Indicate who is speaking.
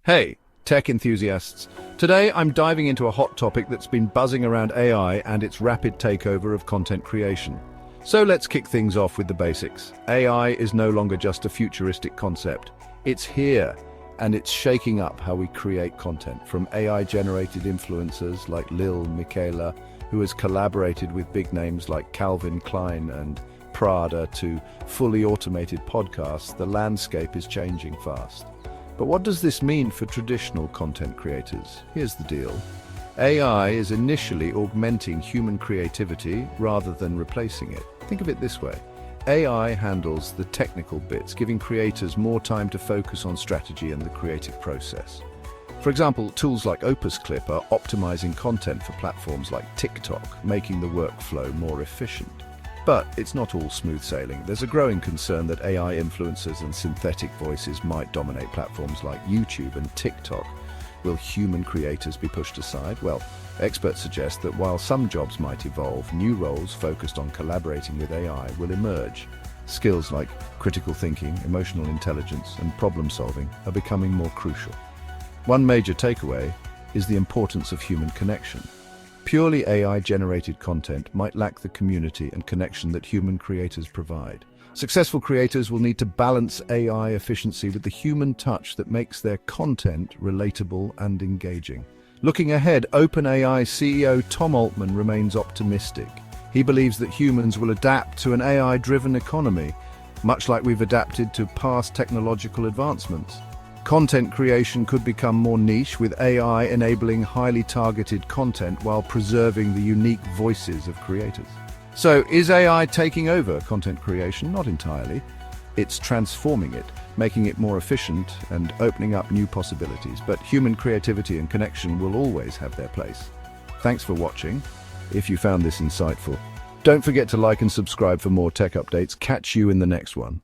Speaker 1: Hey, tech enthusiasts. Today I'm diving into a hot topic that's been buzzing around AI and its rapid takeover of content creation. So let's kick things off with the basics. AI is no longer just a futuristic concept. It's here, and it's shaking up how we create content, from AI-generated influencers like Lil Miquela, who has collaborated with big names like Calvin Klein and Prada, to fully automated podcasts. The landscape is changing fast. But what does this mean for traditional content creators? Here's the deal. AI is initially augmenting human creativity rather than replacing it. Think of it this way. AI handles the technical bits, giving creators more time to focus on strategy and the creative process. For example, tools like Opus Clip are optimizing content for platforms like TikTok, making the workflow more efficient. But it's not all smooth sailing. There's a growing concern that AI influencers and synthetic voices might dominate platforms like YouTube and TikTok. Will human creators be pushed aside? Well, experts suggest that while some jobs might evolve, new roles focused on collaborating with AI will emerge. Skills like critical thinking, emotional intelligence, and problem solving are becoming more crucial. One major takeaway is the importance of human connection. Purely AI-generated content might lack the community and connection that human creators provide. Successful creators will need to balance AI efficiency with the human touch that makes their content relatable and engaging. Looking ahead, OpenAI CEO Tom Altman remains optimistic. He believes that humans will adapt to an AI-driven economy, much like we've adapted to past technological advancements. Content creation could become more niche, with AI enabling highly targeted content while preserving the unique voices of creators. So, is AI taking over content creation? Not entirely. It's transforming it, making it more efficient and opening up new possibilities. But human creativity and connection will always have their place. Thanks for watching. If you found this insightful, don't forget to like and subscribe for more tech updates. Catch you in the next one.